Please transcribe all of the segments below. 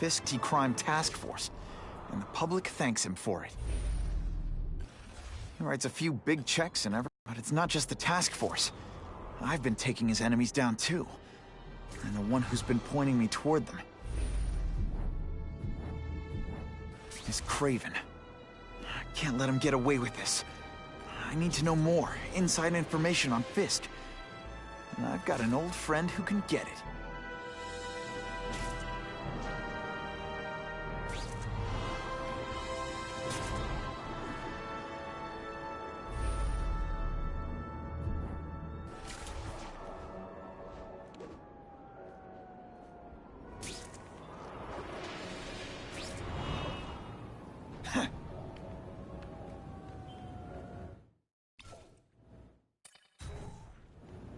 Fisk's crime task force, and the public thanks him for it. He writes a few big checks and everything, but it's not just the task force. I've been taking his enemies down too, and the one who's been pointing me toward them is Craven. I can't let him get away with this. I need to know more, inside information on Fisk. And I've got an old friend who can get it.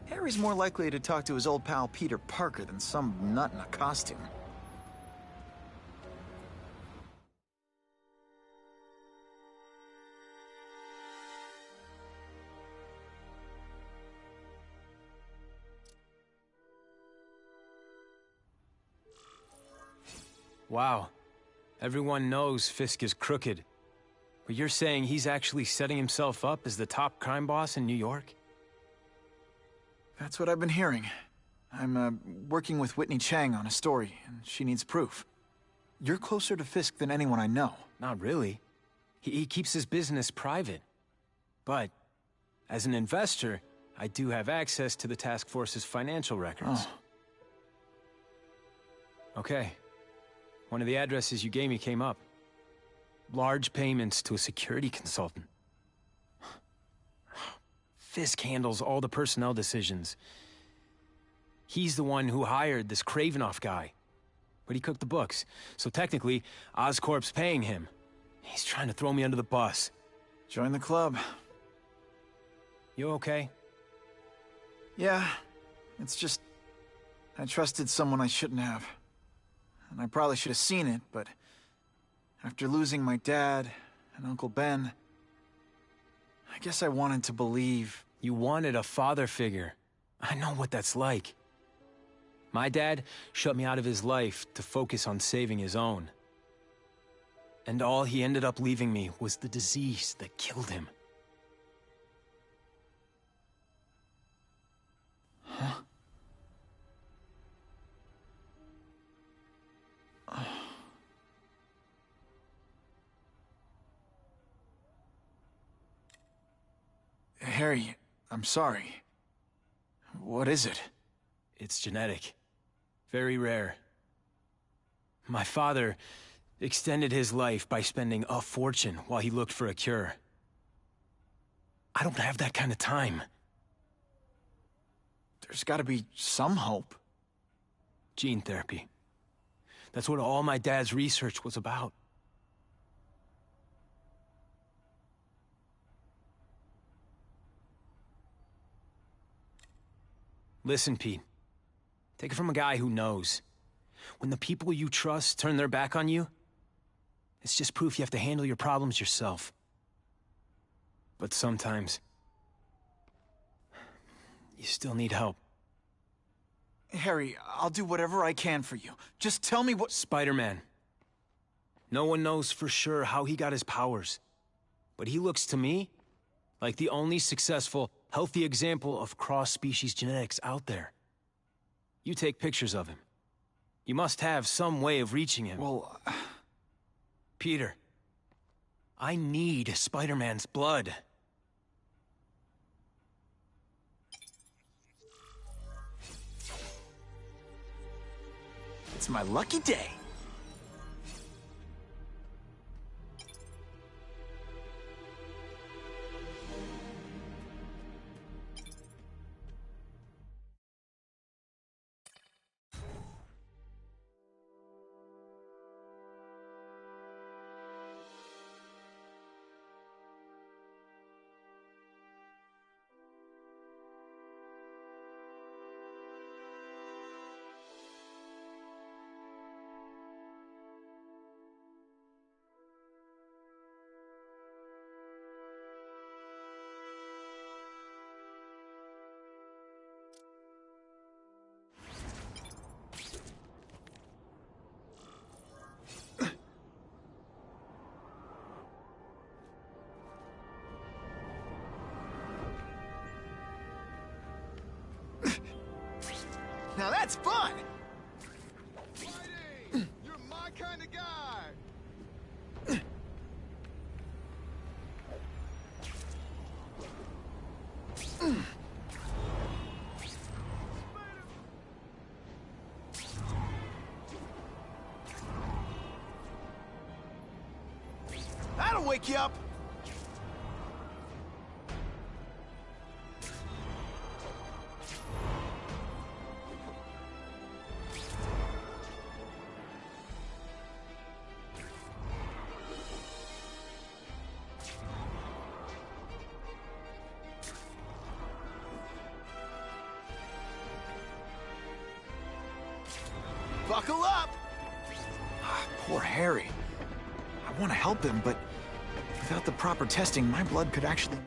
Harry's more likely to talk to his old pal Peter Parker than some nut in a costume. Wow. Everyone knows Fisk is crooked. But you're saying he's actually setting himself up as the top crime boss in New York? That's what I've been hearing. I'm working with Whitney Chang on a story, and she needs proof. You're closer to Fisk than anyone I know. Not really. He keeps his business private. But, as an investor, I do have access to the task force's financial records. Oh. Okay. One of the addresses you gave me came up. Large payments to a security consultant. Fisk handles all the personnel decisions. He's the one who hired this Kravinoff guy. But he cooked the books, so technically, Oscorp's paying him. He's trying to throw me under the bus. Join the club. You okay? Yeah, it's just... I trusted someone I shouldn't have. And I probably should have seen it, but... after losing my dad and Uncle Ben... I guess I wanted to believe... You wanted a father figure. I know what that's like. My dad shut me out of his life to focus on saving his own. And all he ended up leaving me was the disease that killed him. Huh? Harry, I'm sorry. What is it? It's genetic. Very rare. My father extended his life by spending a fortune while he looked for a cure. I don't have that kind of time. There's gotta be some hope. Gene therapy. That's what all my dad's research was about. Listen, Pete. Take it from a guy who knows. When the people you trust turn their back on you, it's just proof you have to handle your problems yourself. But sometimes, you still need help. Harry, I'll do whatever I can for you. Just tell me what— Spiderman. No one knows for sure how he got his powers. But he looks to me like the only successful, healthy example of cross-species genetics out there. You take pictures of him. You must have some way of reaching him. Well... Peter, I need Spider-Man's blood. It's my lucky day. Now that's fun! Spidey! You're my kind of guy! That'll wake you up! Buckle up! Poor Harry. I want to help him, but without the proper testing, my blood could actually...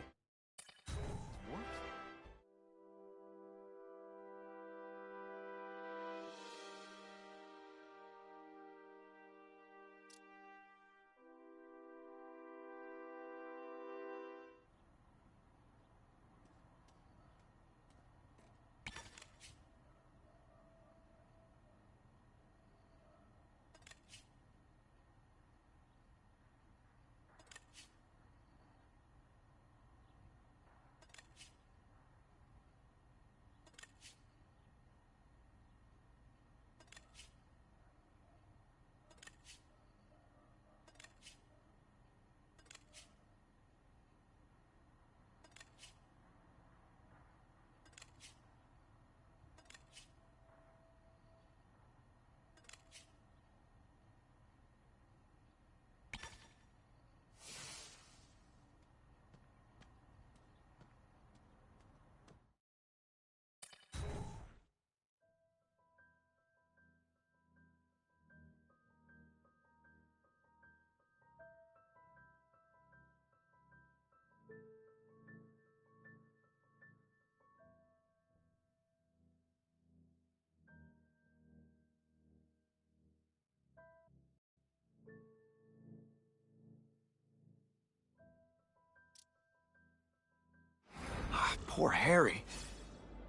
Poor Harry.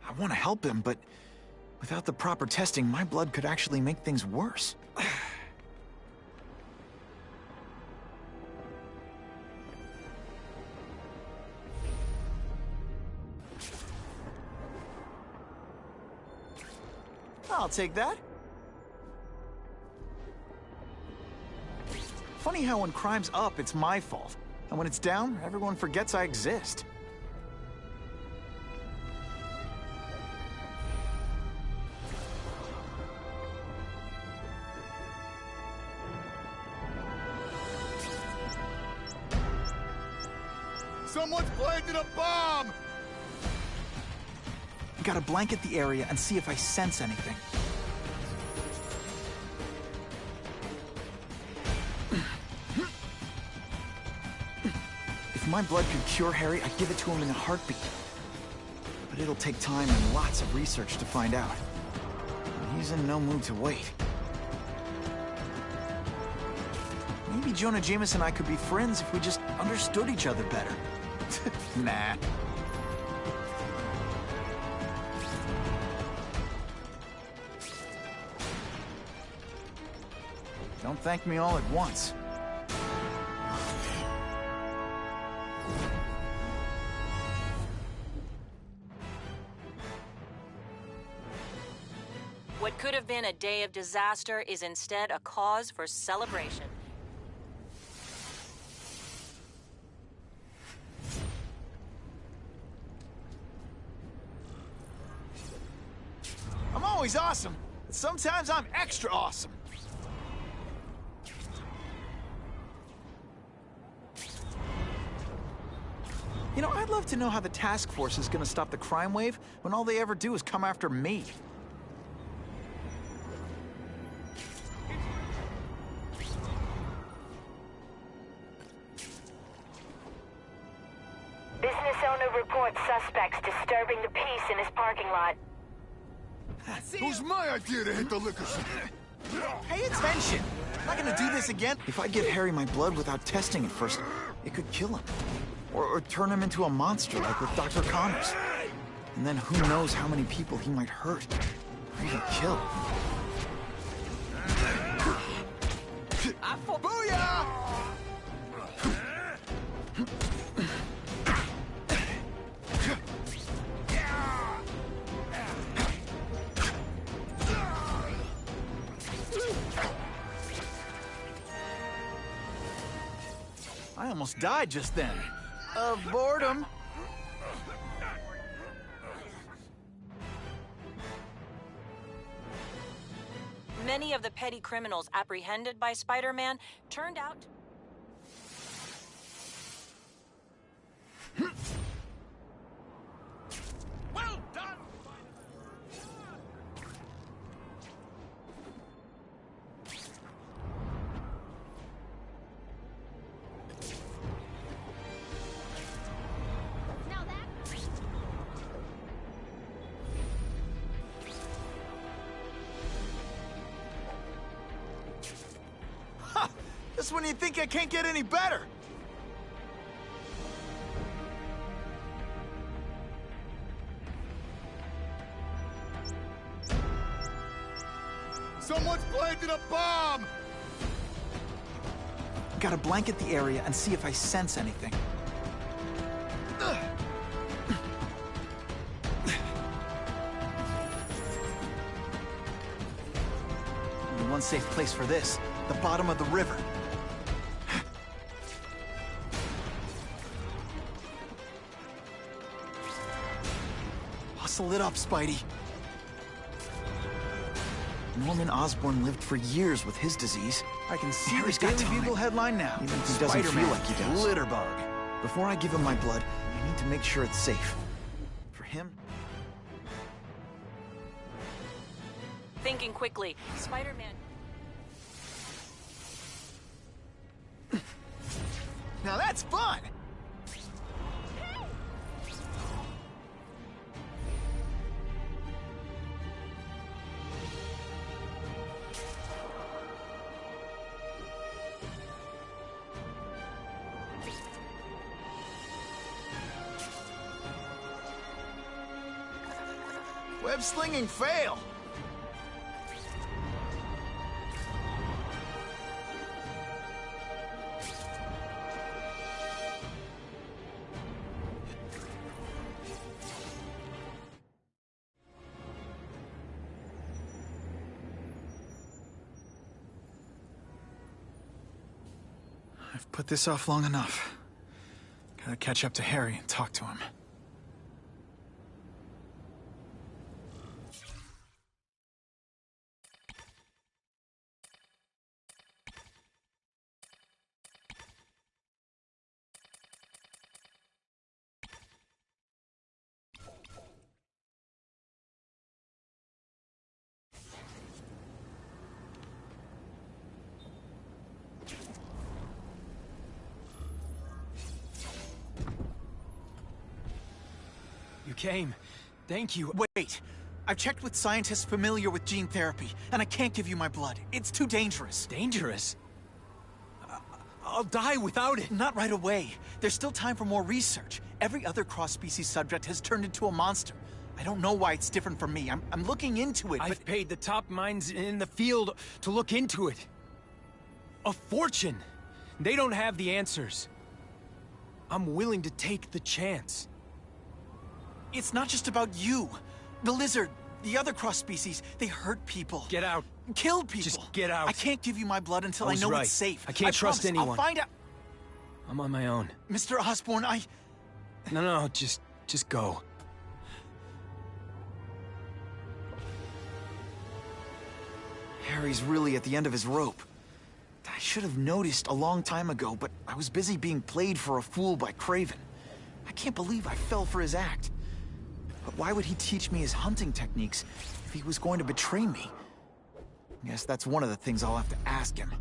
I want to help him, but without the proper testing, my blood could actually make things worse. I'll take that. Funny how when crime's up, it's my fault. And when it's down, everyone forgets I exist. Someone's planted a bomb! I gotta blanket the area and see if I sense anything. If my blood could cure Harry, I'd give it to him in a heartbeat. But it'll take time and lots of research to find out. And he's in no mood to wait. Maybe Jonah Jameson and I could be friends if we just understood each other better. Nah. Don't thank me all at once. What could have been a day of disaster is instead a cause for celebration. I'm always awesome, but sometimes I'm extra awesome. You know, I'd love to know how the task force is gonna stop the crime wave when all they ever do is come after me. Business owner reports suspects disturbing the peace in his parking lot. It was my idea to hit the liquor store. Pay attention! I'm not gonna do this again. If I give Harry my blood without testing it first, it could kill him. Or turn him into a monster like with Dr. Connors. And then who knows how many people he might hurt. Even kill. Booyah! I almost died just then. Of boredom. Many of the petty criminals apprehended by Spider-Man turned out... Well done! Ha! Just when you think I can't get any better. Someone's planted a bomb! Gotta blanket the area and see if I sense anything. Only one safe place for this, the bottom of the river. Hustle it up, Spidey. Norman Osborn lived for years with his disease. I can see his Daily Bugle headline now. Even if he doesn't feel like he does. Litterbug. Before I give him my blood, I need to make sure it's safe. For him. Thinking quickly, Spider-Man... Now that's fun! Web slinging fail! I've put this off long enough. Gotta catch up to Harry and talk to him. You came. Thank you. Wait! I've checked with scientists familiar with gene therapy, and I can't give you my blood. It's too dangerous. Dangerous? I'll die without it. Not right away. There's still time for more research. Every other cross-species subject has turned into a monster. I don't know why it's different from me. I'm looking into it, I've paid the top minds in the field to look into it. A fortune. They don't have the answers. I'm willing to take the chance. It's not just about you. The lizard, the other cross-species, they hurt people. Get out. Kill people. Just get out. I can't give you my blood until I know it's safe. I can't trust anyone. I'll find out. I'm on my own. Mr. Osborn, No, just go. Harry's really at the end of his rope. I should have noticed a long time ago, but I was busy being played for a fool by Craven. I can't believe I fell for his act. But why would he teach me his hunting techniques if he was going to betray me? I guess that's one of the things I'll have to ask him.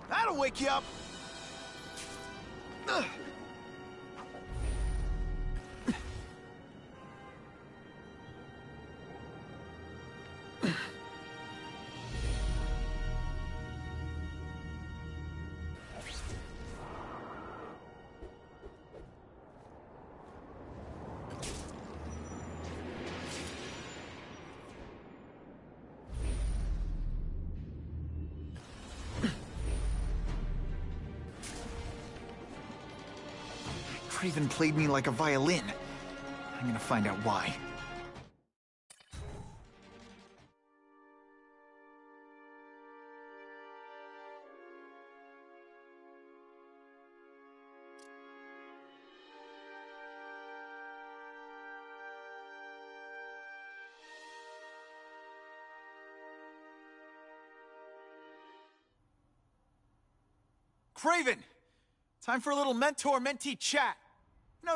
That'll wake you up! Craven played me like a violin. I'm gonna find out why. Craven! Time for a little mentor-mentee chat.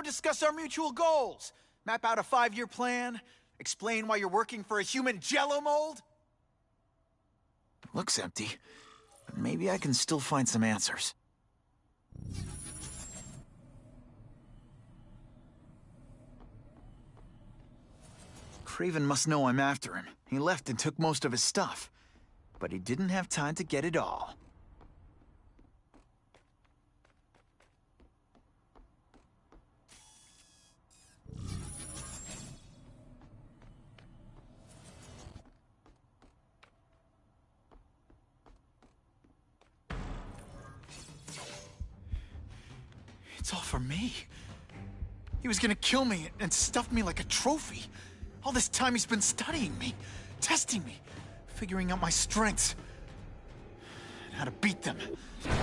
Discuss our mutual goals. Map out a 5-year plan. Explain why you're working for a human jello mold. Looks empty, but maybe I can still find some answers. Craven must know I'm after him. He left and took most of his stuff. But he didn't have time to get it all. It's all for me. He was gonna kill me and stuff me like a trophy. All this time he's been studying me, testing me, figuring out my strengths, and how to beat them. And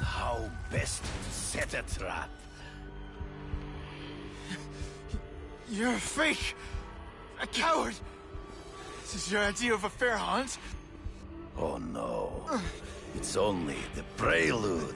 how best to set a trap. You're a fake! A coward! This is your idea of a fair hunt? Oh no. It's only the prelude.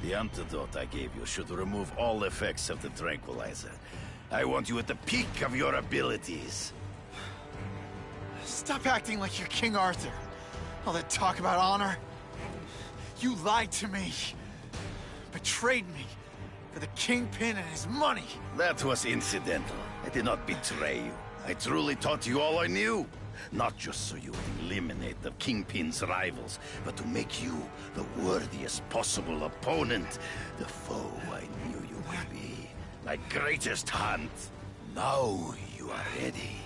The antidote I gave you should remove all effects of the tranquilizer. I want you at the peak of your abilities. Stop acting like you're King Arthur. All that talk about honor. You lied to me. Betrayed me. For the Kingpin and his money. That was incidental. I did not betray you. I truly taught you all I knew. Not just so you would eliminate the Kingpin's rivals, but to make you the worthiest possible opponent. The foe I knew you would be. My greatest hunt. Now you are ready.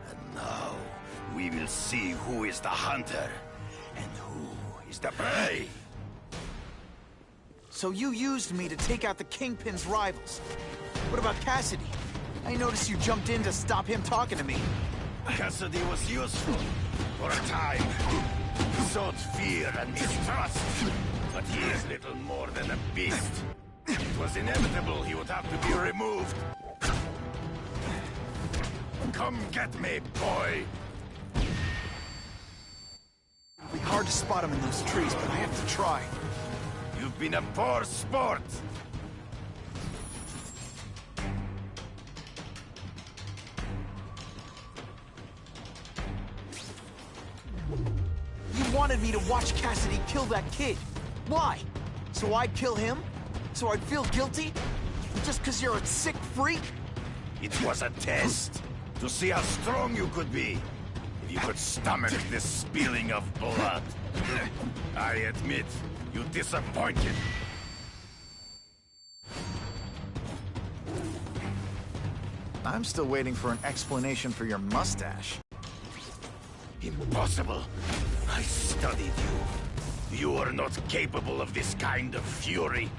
And now we will see who is the hunter and who is the prey. So you used me to take out the Kingpin's rivals. What about Cassidy? I noticed you jumped in to stop him talking to me. Cassidy was useful for a time. He sowed fear and mistrust. But he is little more than a beast. It was inevitable he would have to be removed. Come get me, boy! It'll be hard to spot him in those trees, but I have to try. You've been a poor sport. wanted me to watch Cassidy kill that kid. Why? So I'd kill him? So I'd feel guilty? Just because you're a sick freak? It was a test to see how strong you could be. If you could stomach this spilling of blood. I admit, you disappointed. I'm still waiting for an explanation for your mustache. Impossible. I studied you. You are not capable of this kind of fury.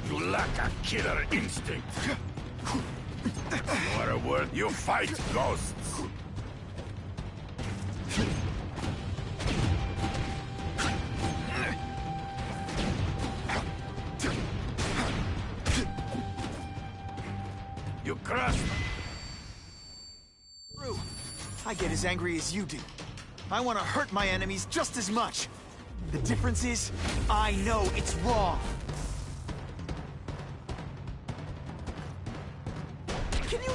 You lack a killer instinct. You are a word. You fight ghosts. You crushed. True. I get as angry as you do. I want to hurt my enemies just as much. The difference is, I know it's wrong. Can you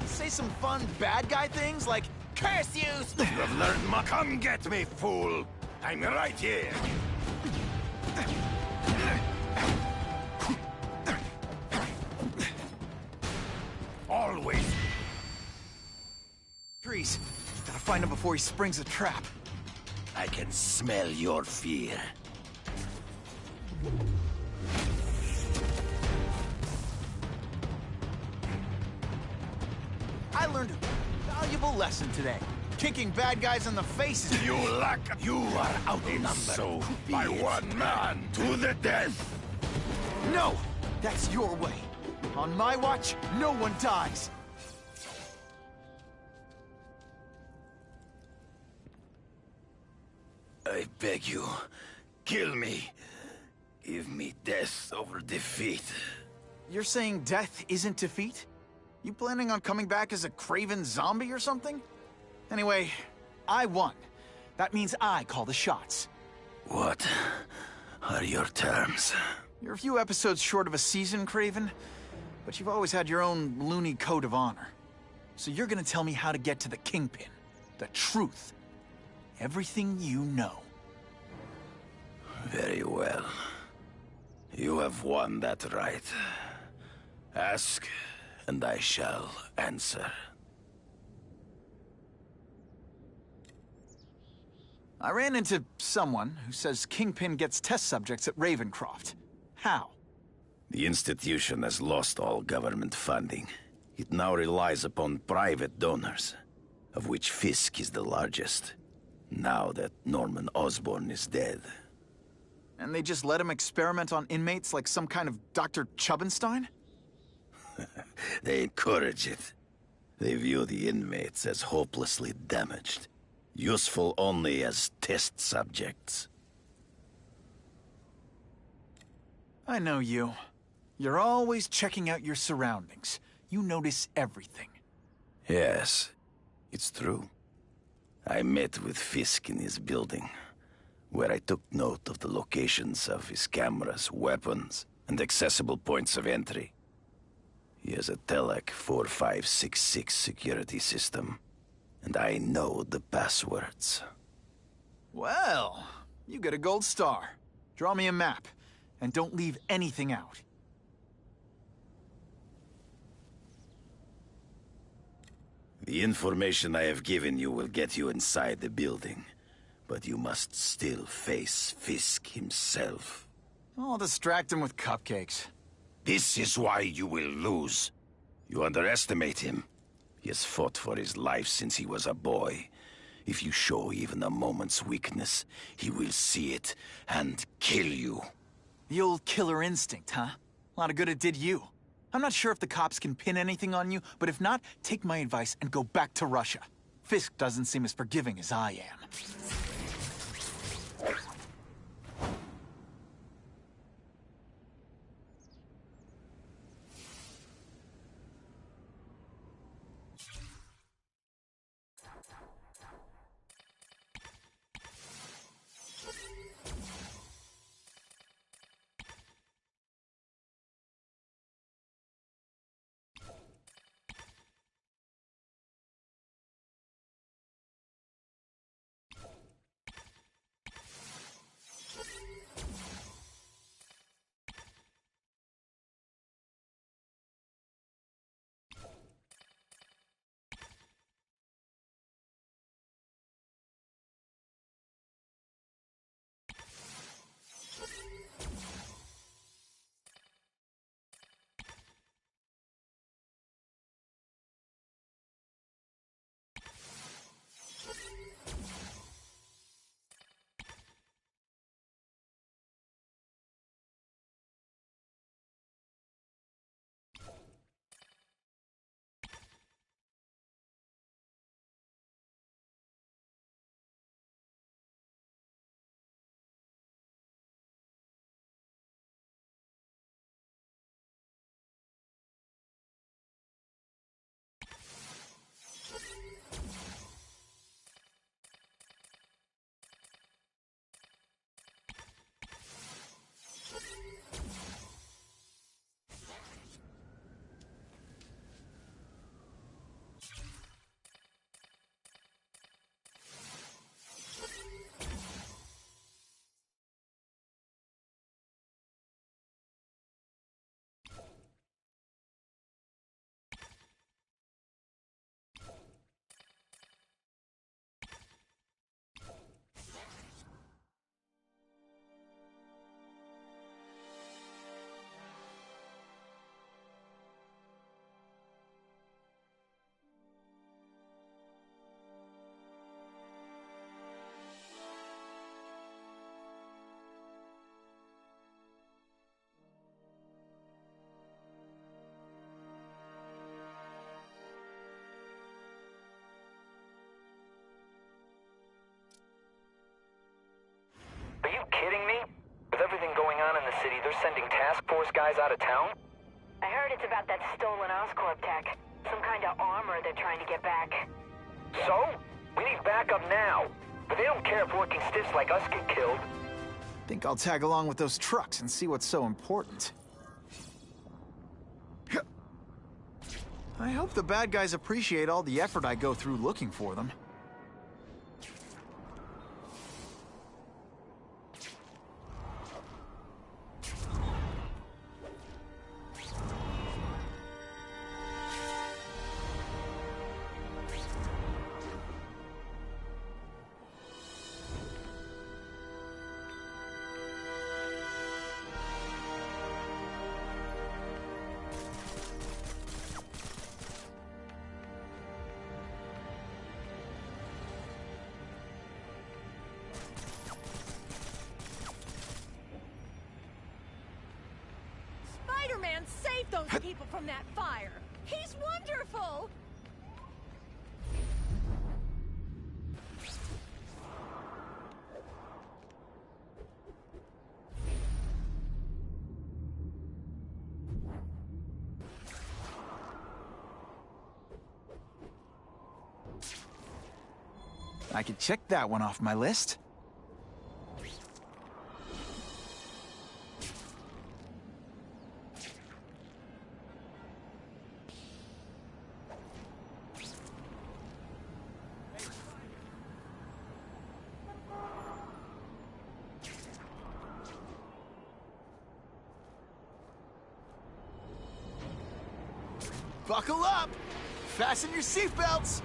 say some fun bad guy things like, curse you? You have learned my... Come get me, fool! I'm right here. Always. Trees. Gotta find him before he springs a trap. I can smell your fear. I learned a valuable lesson today. Kicking bad guys in the face is... You lack... You are outnumbered. So by one man to the death. No! That's your way. On my watch, no one dies. I beg you, kill me. Give me death over defeat. You're saying death isn't defeat? You planning on coming back as a craven zombie or something? Anyway, I won. That means I call the shots. What are your terms? You're a few episodes short of a season, Craven, but you've always had your own loony code of honor. So you're gonna tell me how to get to the Kingpin. The truth. Everything you know. Very well. You have won that right. Ask, and I shall answer. I ran into someone who says Kingpin gets test subjects at Ravencroft. How? The institution has lost all government funding. It now relies upon private donors, of which Fisk is the largest, now that Norman Osborn is dead. And they just let him experiment on inmates like some kind of Dr. Chubbenstein? They encourage it. They view the inmates as hopelessly damaged, useful only as test subjects. I know you. You're always checking out your surroundings. You notice everything. Yes, it's true. I met with Fisk in his building, where I took note of the locations of his cameras, weapons, and accessible points of entry. He has a Telec 4566 security system, and I know the passwords. Well, you get a gold star. Draw me a map, and don't leave anything out. The information I have given you will get you inside the building, but you must still face Fisk himself. I'll distract him with cupcakes. This is why you will lose. You underestimate him. He has fought for his life since he was a boy. If you show even a moment's weakness, he will see it and kill you. The old killer instinct, huh? A lot of good it did you. I'm not sure if the cops can pin anything on you, but if not, take my advice and go back to Russia. Fisk doesn't seem as forgiving as I am. sending task force guys out of town? I heard it's about that stolen Oscorp tech. Some kind of armor they're trying to get back. So? We need backup now. But they don't care if working stiffs like us get killed. Think I'll tag along with those trucks and see what's so important. I hope the bad guys appreciate all the effort I go through looking for them. Spider-Man saved those people from that fire! He's wonderful! I could check that one off my list. Buckle up! Fasten your seatbelts!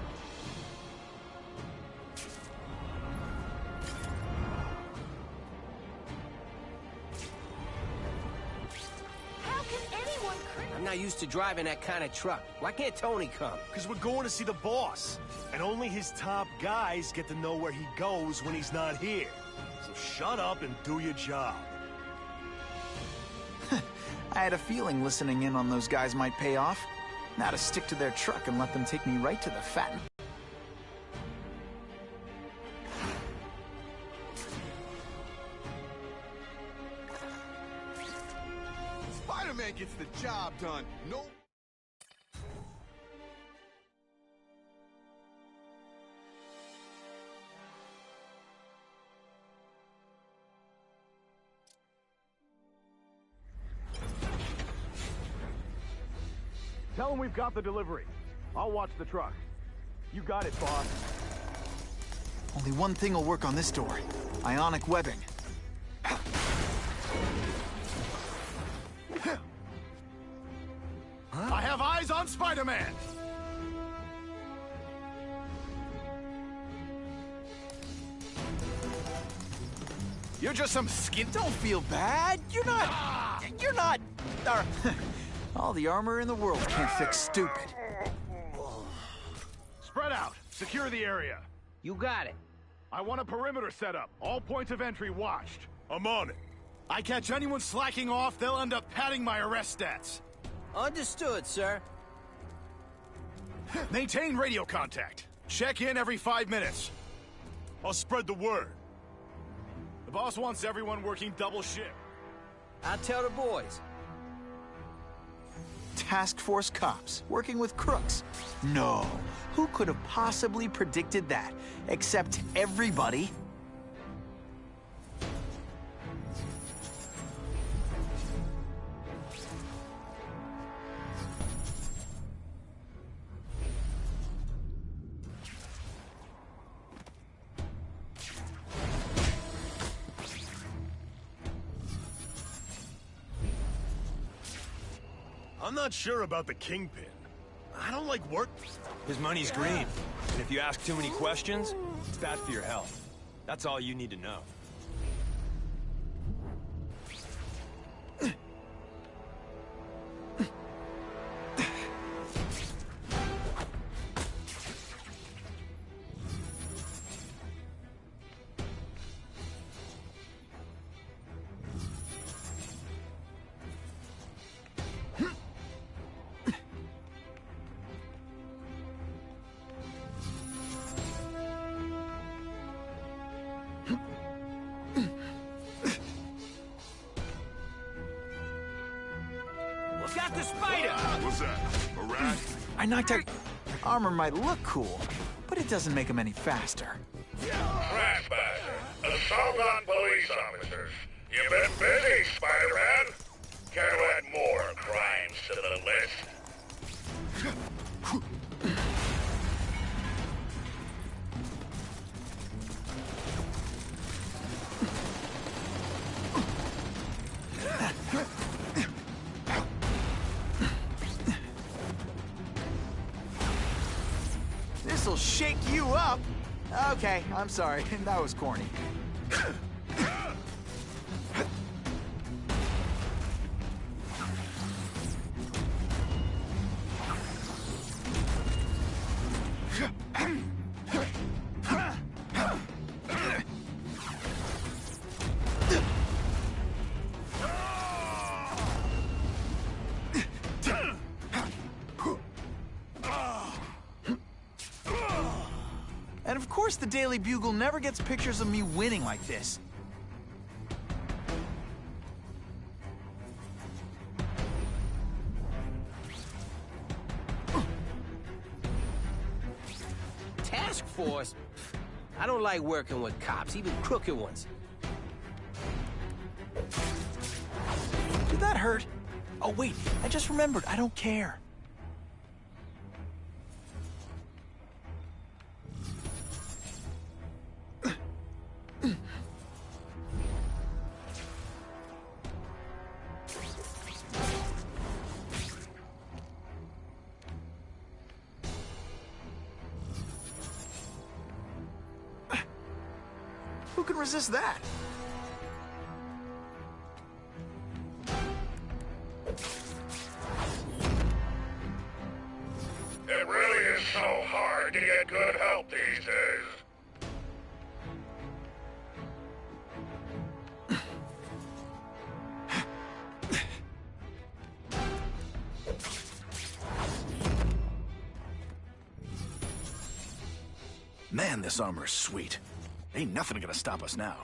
How can anyone I'm not used to driving that kind of truck. Why can't Tony come? Because we're going to see the boss. And only his top guys get to know where he goes when he's not here. So shut up and do your job. I had a feeling listening in on those guys might pay off. Now to stick to their truck and let them take me right to the fat. Spider-Man gets the job done. No. Tell him we've got the delivery. I'll watch the truck. You got it, boss. Only one thing will work on this door. Ionic webbing. I have eyes on Spider-Man! You're just some skin... Don't feel bad. You're not... All the armor in the world can't fix stupid. Spread out. Secure the area. You got it. I want a perimeter set up. All points of entry watched. I'm on it. I catch anyone slacking off, they'll end up padding my arrest stats. Understood, sir. Maintain radio contact. Check in every 5 minutes. I'll spread the word. The boss wants everyone working double shift. I'll tell the boys. Task force cops working with crooks. No. Who could have possibly predicted that? Except everybody. I'm not sure about the Kingpin. I don't like work. His money's green. And if you ask too many questions, it's bad for your health. That's all you need to know. I knocked out... Armor might look cool, but it doesn't make him any faster. Trespassing, assault on police officers. You've been busy, Spider-Man. Care to add more crimes to the list? This'll shake you up. Okay, I'm sorry. That was corny. And of course the Daily Bugle never gets pictures of me winning like this. Task force? I don't like working with cops, even crooked ones. Did that hurt? Oh wait, I just remembered, I don't care. Who can resist that? It really is so hard to get good help these days. Man, this armor is sweet. Ain't nothing gonna stop us now.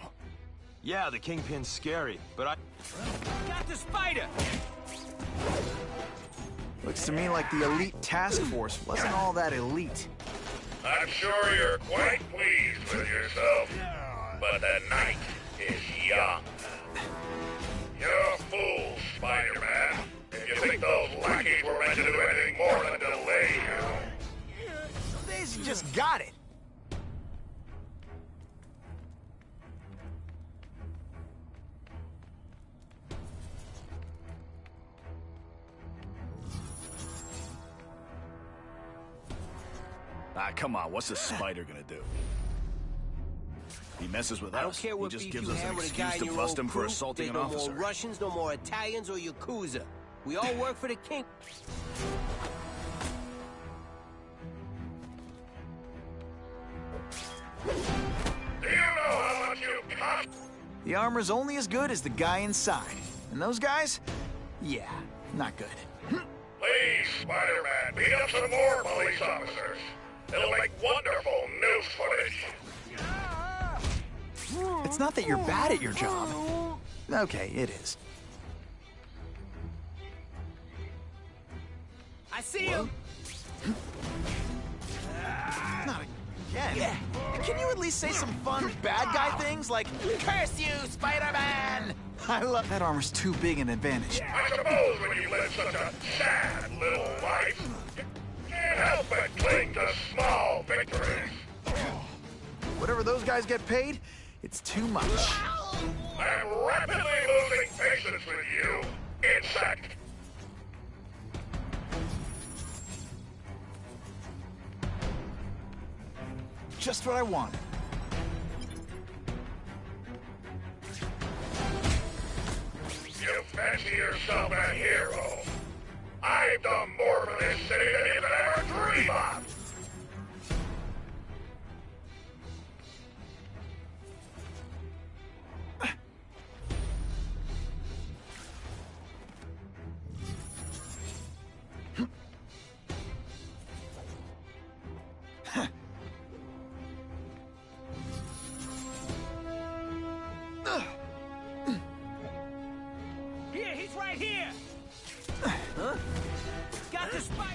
Yeah, the Kingpin's scary, but I... Got the spider! Looks to me like the elite task force wasn't all that elite. I'm sure you're quite pleased with yourself, but the night is young. You're a fool, Spider-Man. If you think those lackeys were meant to do anything more than delay you. Some days you just got it. Ah, come on, what's the spider gonna do? He messes with us. I don't care what he just beef gives you us an have with a guy excuse in to your bust own him for crew. assaulting an There's no officer. more Russians, no more Italians or Yakuza. We all work for the king. Do you know how much you cost? The armor's only as good as the guy inside. And those guys? Yeah, not good. Please, Spider-Man, beat up some more police officers. It'll make wonderful news footage. It's not that you're bad at your job. Okay, it is. I see him! Not again. Yeah. Can you at least say some fun bad guy things like, "Curse you, Spider-Man"? I love that armor's too big an advantage. I suppose when you live such a sad little life, you can't help but cling to small victories. Whatever those guys get paid, it's too much. I'm rapidly losing patience with you, insect. Just what I want. You fancy yourself a hero. I've done more for this city than you could ever dream of. Here, he's right here! Huh? Got the spider!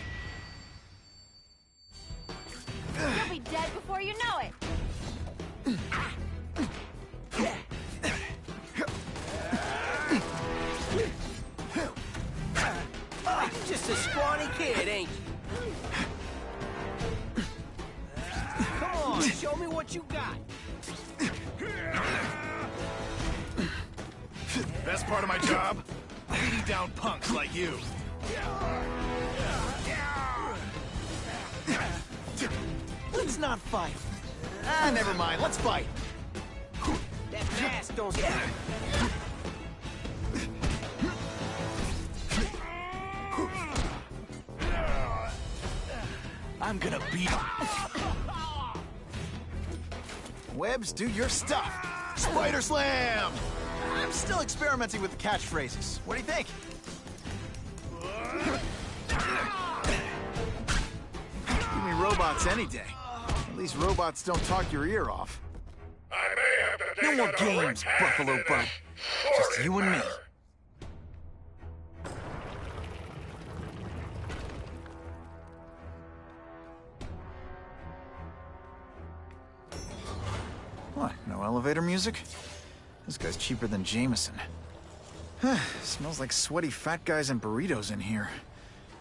What you got? Best part of my job? Beating down punks like you. Let's not fight. Ah, never mind. Let's fight. That mask don't... I'm gonna beat him. Webbs, do your stuff. Spider Slam! I'm still experimenting with the catchphrases. What do you think? Give me robots any day. At least robots don't talk your ear off. I may have to take No more games, Buffalo Butt. Just you and me. What, no elevator music? This guy's cheaper than Jameson. Smells like sweaty fat guys and burritos in here.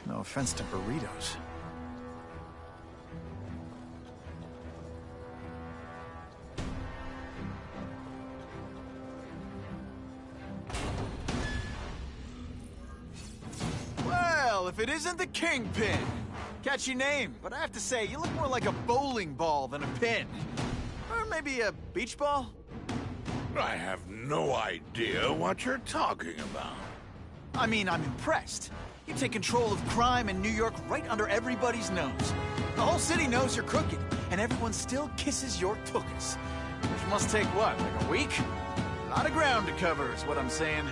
No offense to burritos. Well, if it isn't the Kingpin! Catchy name, but I have to say, you look more like a bowling ball than a pin. Or maybe a beach ball? I have no idea what you're talking about. I mean, I'm impressed. You take control of crime in New York right under everybody's nose. The whole city knows you're crooked, and everyone still kisses your tuchus. Which must take, what, like a week? A lot of ground to cover, is what I'm saying.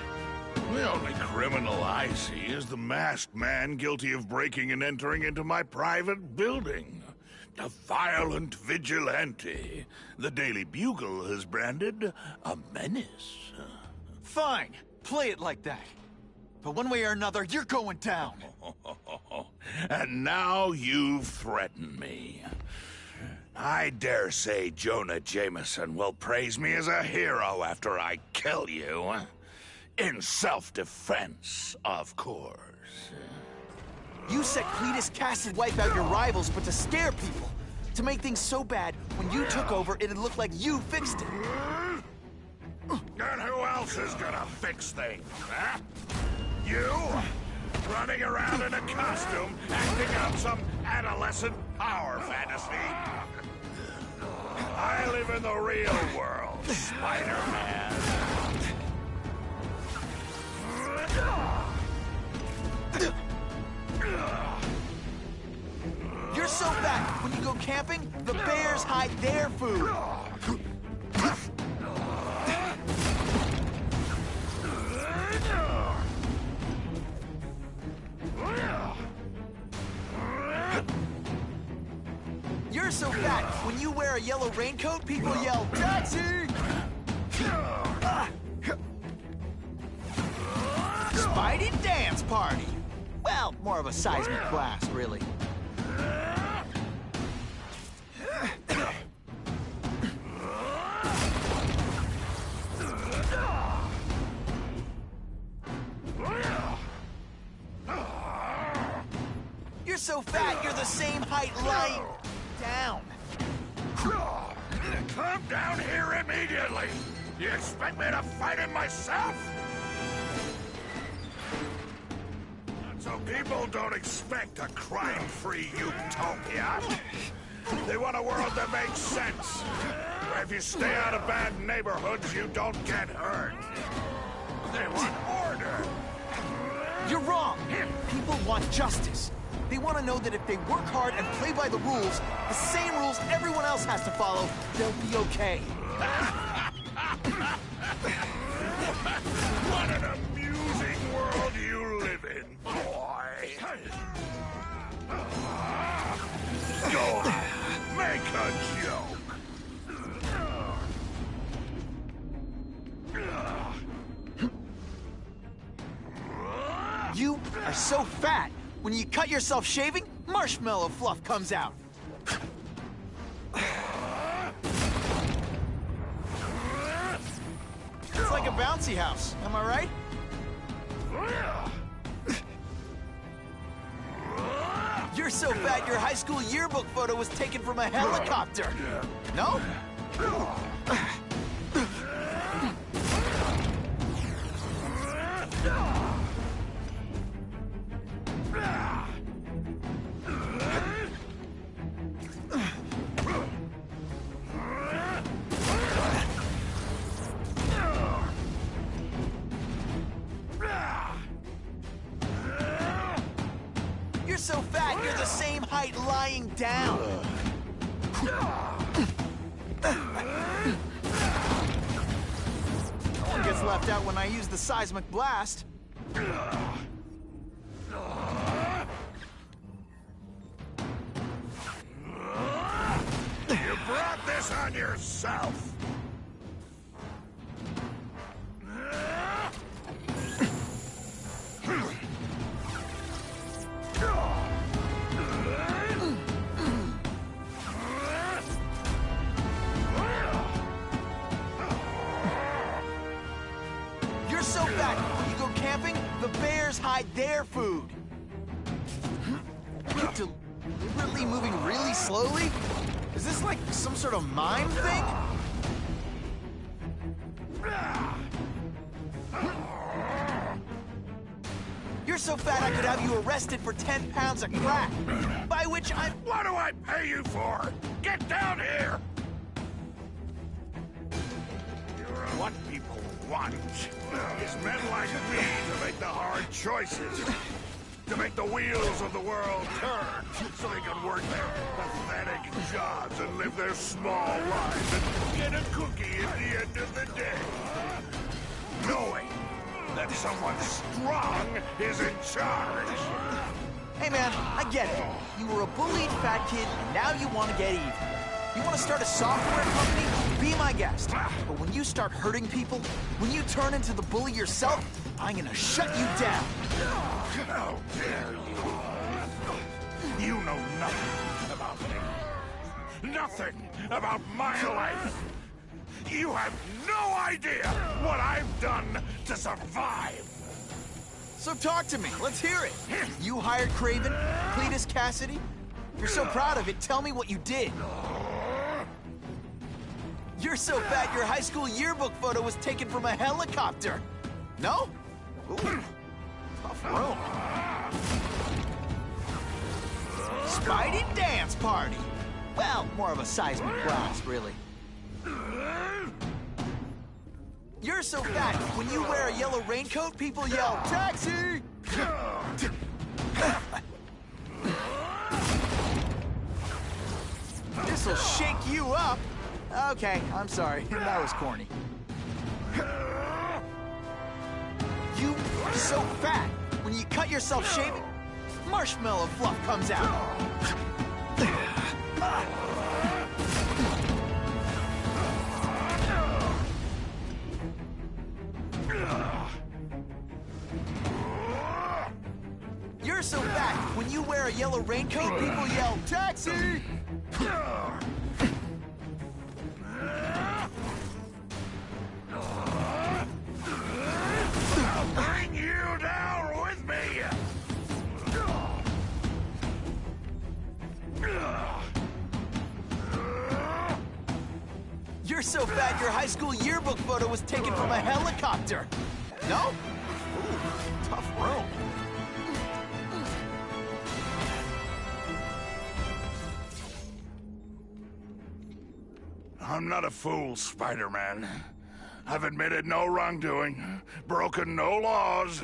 The only criminal I see is the masked man guilty of breaking and entering into my private building. A violent vigilante. The Daily Bugle has branded a menace. Fine, play it like that. But one way or another, you're going down. And now you've threatened me. I dare say Jonah Jameson will praise me as a hero after I kill you. In self-defense, of course. You said Cletus Cass would wipe out your rivals, but to scare people. To make things so bad, when you took over, it'd look like you fixed it. And who else is gonna fix things, huh? You? Running around in a costume, acting out some adolescent power fantasy? I live in the real world, Spider-Man. You're so fat, when you go camping, the bears hide their food. You're so fat, when you wear a yellow raincoat, people yell, "Taxi!" Spidey dance party. Well, more of a seismic blast, really. You're so fat, you're the same height lying down. Come down here immediately! You expect me to fight him myself? So people don't expect a crime-free utopia. They want a world that makes sense. Where if you stay out of bad neighborhoods, you don't get hurt. They want order. You're wrong. People want justice. They want to know that if they work hard and play by the rules, the same rules everyone else has to follow, they'll be okay. What an amusing world you live in, boy. Go on, make a joke. You are so fat, when you cut yourself shaving, marshmallow fluff comes out. It's like a bouncy house, am I right? You're so fat your high school yearbook photo was taken from a helicopter. No? You're so fat, you're the same height lying down. No one gets left out when I use the seismic blast. You brought this on yourself. You're so fat, when you go camping, the bears hide their food. You're deliberately moving really slowly? Is this like some sort of mime thing? You're so fat I could have you arrested for 10 pounds of crack. By which I'm... What do I pay you for? Get down here! What people want is men like me to make the hard choices. To make the wheels of the world turn so they can work their pathetic jobs and live their small lives and get a cookie at the end of the day. Knowing that someone strong is in charge. Hey man, I get it. You were a bullied fat kid and now you want to get even. You want to start a software company? Be my guest. But when you start hurting people, when you turn into the bully yourself, I'm gonna shut you down. How dare you? You know nothing about me. Nothing about my life. You have no idea what I've done to survive. So talk to me. Let's hear it. You hired Craven, Cletus Cassidy? You're so proud of it. Tell me what you did. You're so fat your high school yearbook photo was taken from a helicopter. No? Ooh, tough room. Spidey dance party. Well, more of a seismic blast, really. You're so fat, when you wear a yellow raincoat, people yell, "Taxi!" This'll shake you up. Okay, I'm sorry. That was corny. You are so fat. When you cut yourself shaving, marshmallow fluff comes out. You're so fat. When you wear a yellow raincoat, people yell, "Taxi!" Bring you down with me! You're so fat your high school yearbook photo was taken from a helicopter. No? Ooh, tough room. I'm not a fool, Spider-Man. I've admitted no wrongdoing, broken no laws.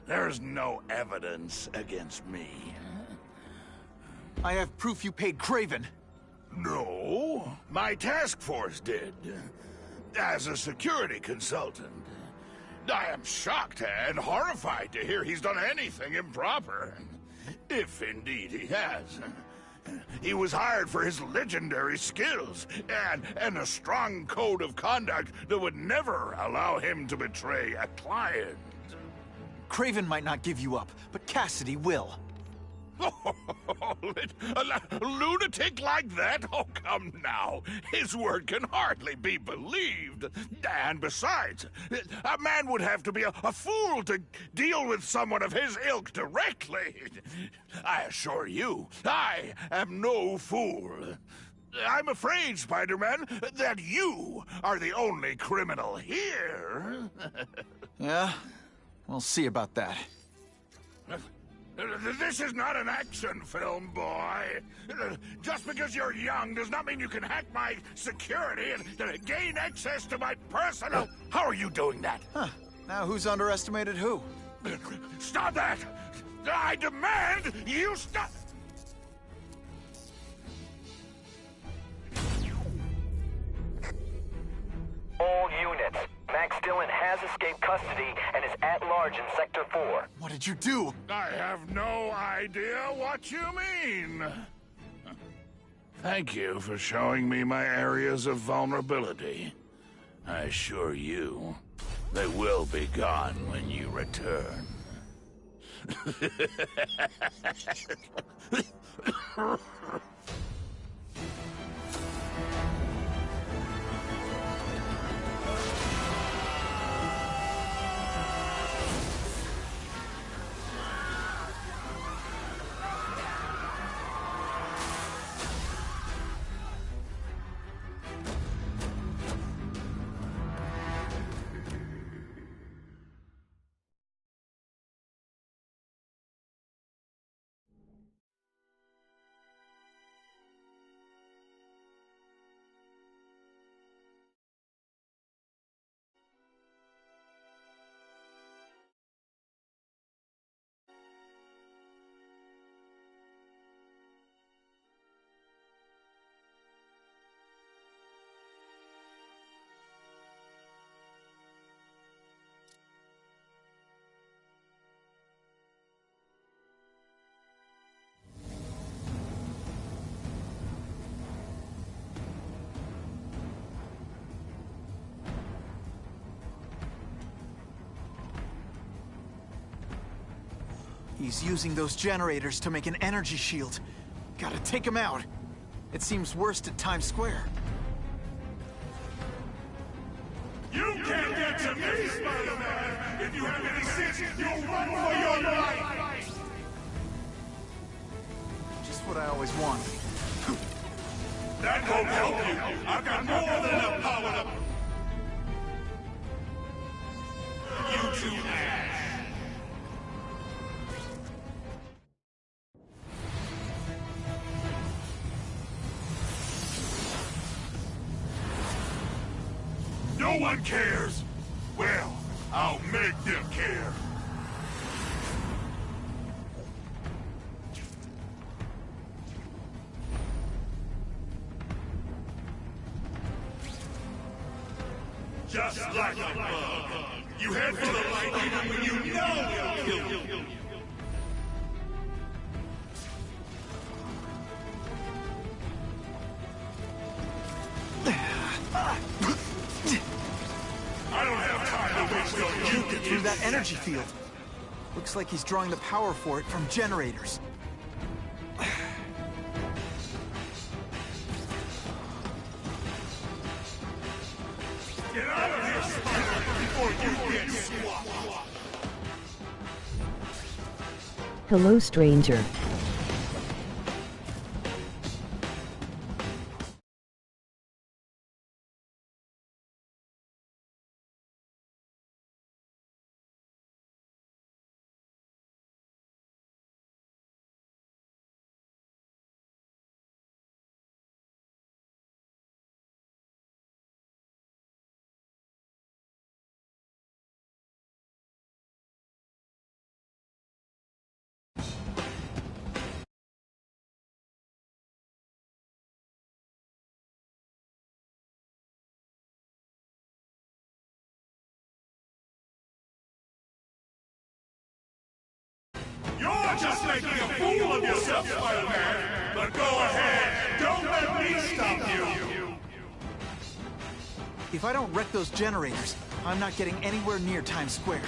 There's no evidence against me. I have proof you paid Craven. No, my task force did. As a security consultant. I am shocked and horrified to hear he's done anything improper. If indeed he has. He was hired for his legendary skills and a strong code of conduct that would never allow him to betray a client. Craven might not give you up, but Cassidy will. A lunatic like that? Oh, come now. His word can hardly be believed. And besides, a man would have to be a fool to deal with someone of his ilk directly. I assure you, I am no fool. I'm afraid, Spider-Man, that you are the only criminal here. Yeah? We'll see about that. This is not an action film, boy. Just because you're young does not mean you can hack my security and gain access to my personal... How are you doing that? Huh. Now who's underestimated who? Stop that! I demand you stop... All units. Max Dillon has escaped custody and is at large in Sector 4. What did you do? I have no idea what you mean. Thank you for showing me my areas of vulnerability. I assure you, they will be gone when you return. He's using those generators to make an energy shield. Gotta take him out. It seems worst at Times Square. You can't get to me, Spider-Man! If you have any sense, you'll run for your life! Just what I always wanted. That won't help you! I've got more than enough power to... You two ass! No one cares! Well, I'll make them care! Just like a bug. You head for the light even when you know they'll kill you. I don't have time to waste on you. Get through that energy field. Looks like he's drawing the power for it from generators. Get out of here, Spider, before you get swapped. Hello, stranger. You're just making a fool of yourself, Spider-Man! But go ahead! Don't let me stop you! If I don't wreck those generators, I'm not getting anywhere near Times Square.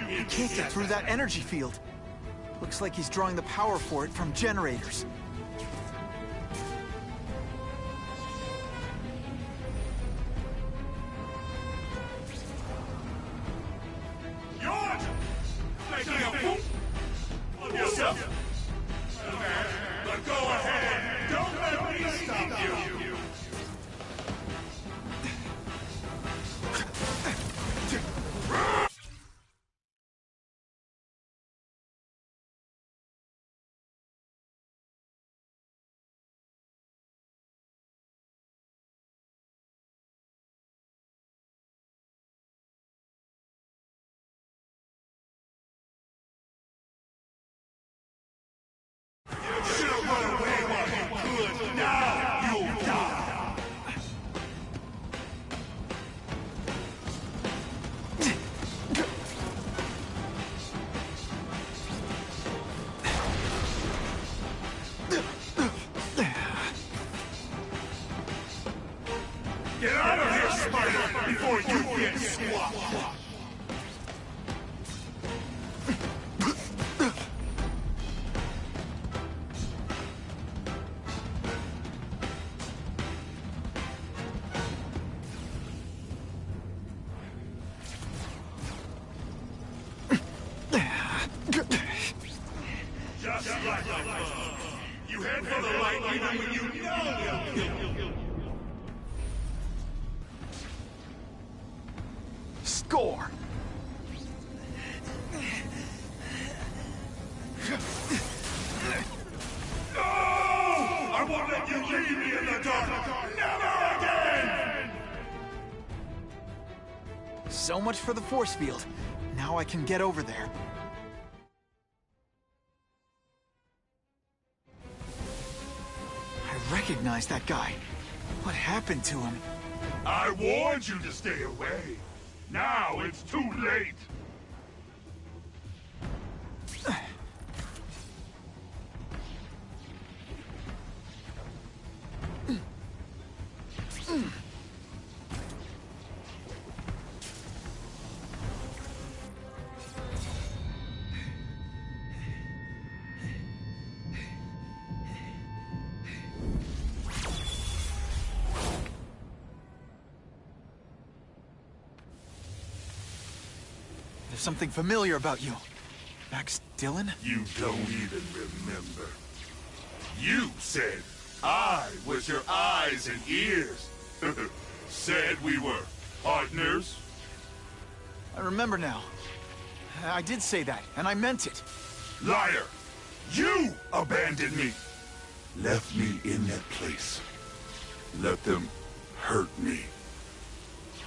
He can't get through that energy field. Looks like he's drawing the power for it from generators. But go ahead. Don't let me stop you. Get out of here, Spider, before you get squashed! Just like you head for the light even when you know. Score! No! I won't let you leave me in the dark! Never again! So much for the force field. Now I can get over there. I recognize that guy. What happened to him? I warned you to stay away. Now it's too late. There's something familiar about you. Max Dillon? You don't even remember. You said I was your eyes and ears. Said we were partners. I remember now. I did say that, and I meant it. Liar! You abandoned me! Left me in that place. Let them hurt me.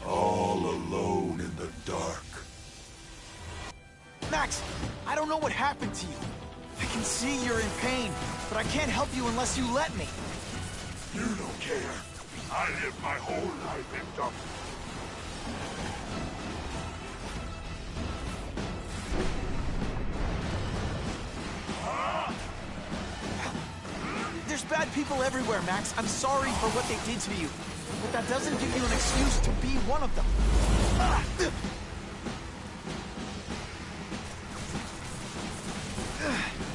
All alone in the dark. Max, I don't know what happened to you. I can see you're in pain, but I can't help you unless you let me. You don't care. I lived my whole life in darkness. There's bad people everywhere, Max. I'm sorry for what they did to you. But that doesn't give you an excuse to be one of them.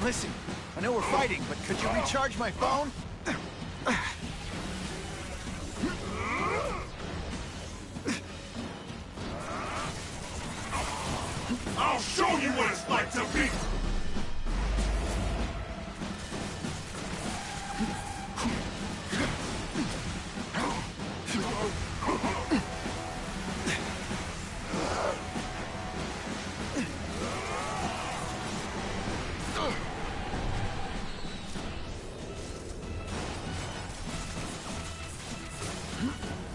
Listen, I know we're fighting, but could you recharge my phone? I'll show you what it's like to be!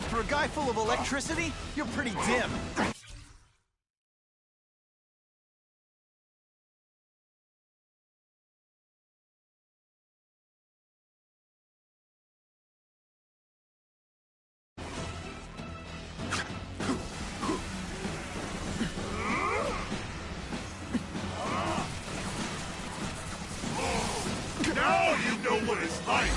For a guy full of electricity, you're pretty dim. Now you know what it's like!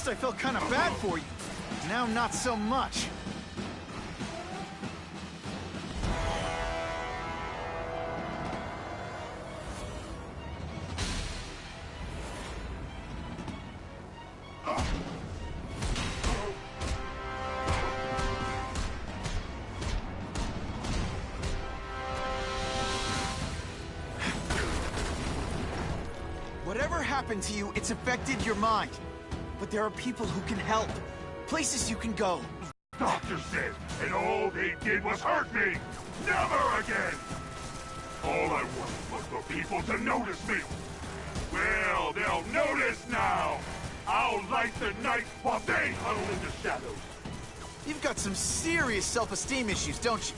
first I felt kind of bad for you. Now not so much. Whatever happened to you, it's affected your mind. But there are people who can help. Places you can go. Doctor said, and all they did was hurt me! Never again! All I wanted was for people to notice me. Well, they'll notice now! I'll light the night while they huddle in the shadows. You've got some serious self-esteem issues, don't you?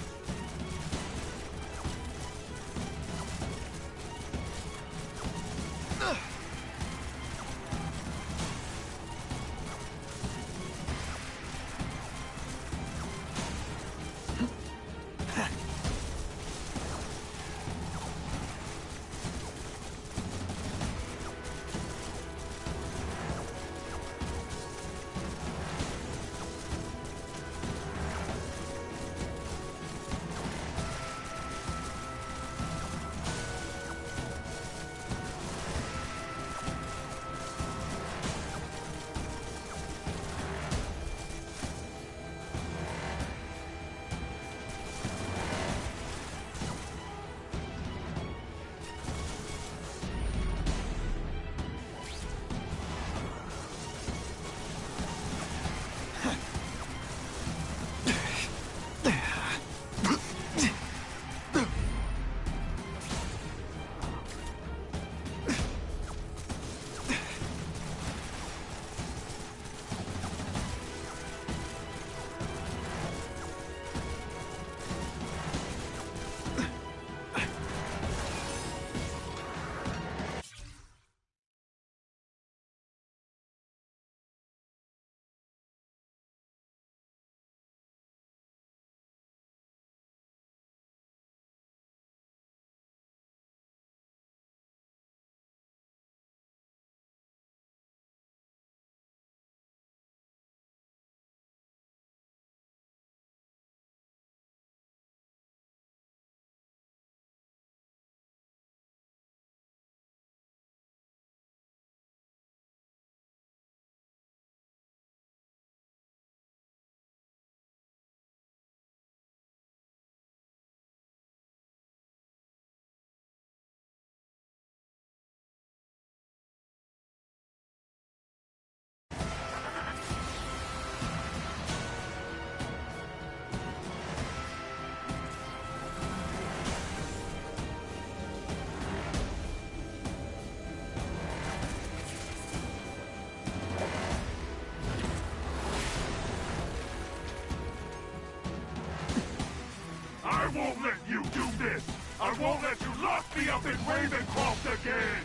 I won't let you do this! I won't let you lock me up in Ravencroft again!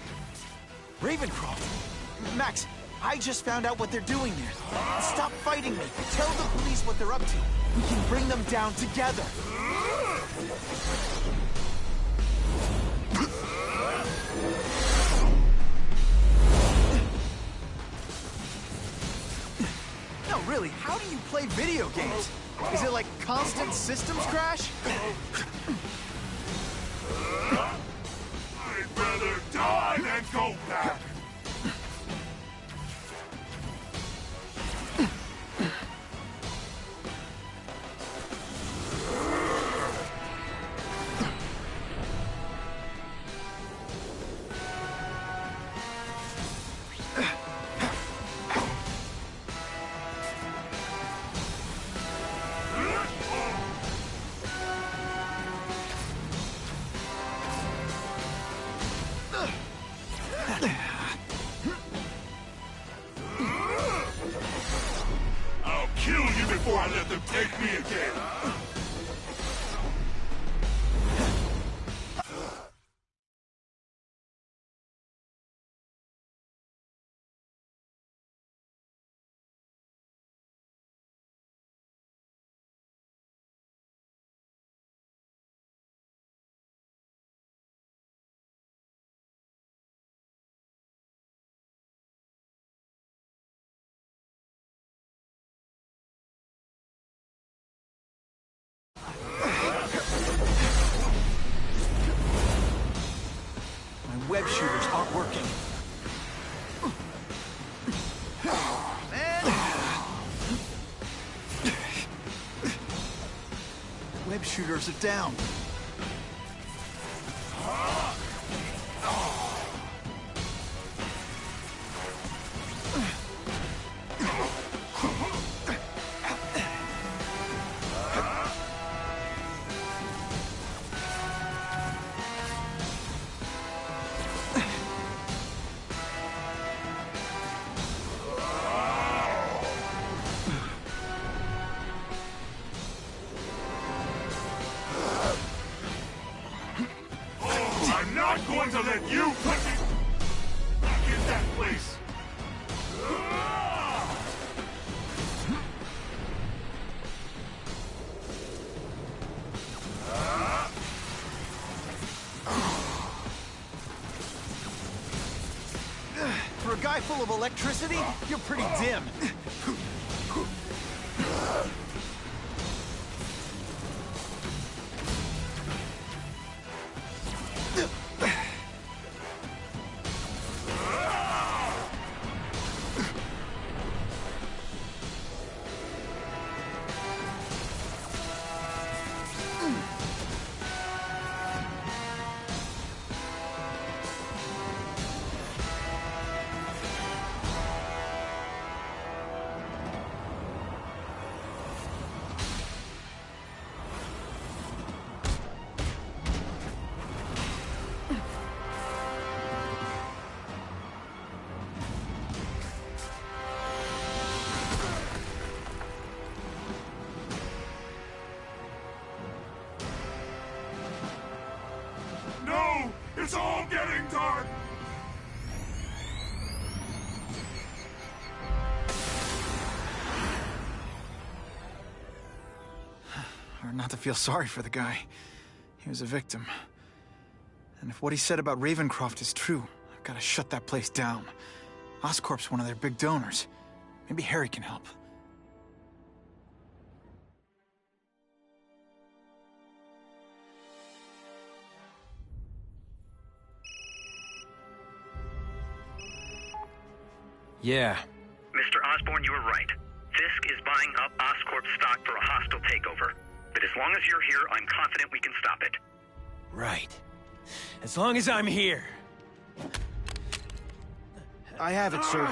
Ravencroft? Max, I just found out what they're doing there. Stop fighting me. Tell the police what they're up to. We can bring them down together. No, really, how do you play video games? Is it like constant systems crash? I'd rather die than go back! shooters aren't working. Web shooters are down. I'm not going to let you put me back in that place! For a guy full of electricity, you're pretty dim. No! It's all getting dark! Hard not to feel sorry for the guy. He was a victim. And if what he said about Ravencroft is true, I've got to shut that place down. Oscorp's one of their big donors. Maybe Harry can help. Yeah. Mr. Osborn, you were right. Fisk is buying up Oscorp stock for a hostile takeover. But as long as you're here, I'm confident we can stop it. Right. As long as I'm here. I have it, sir.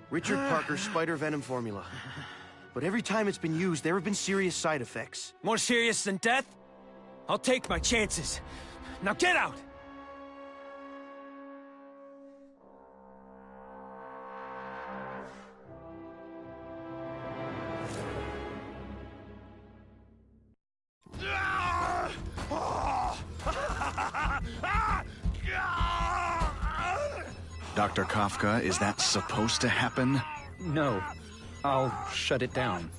Richard Parker's spider venom formula. But every time it's been used, there have been serious side effects. More serious than death? I'll take my chances. Now get out! Dr. Kafka, is that supposed to happen? No. I'll shut it down.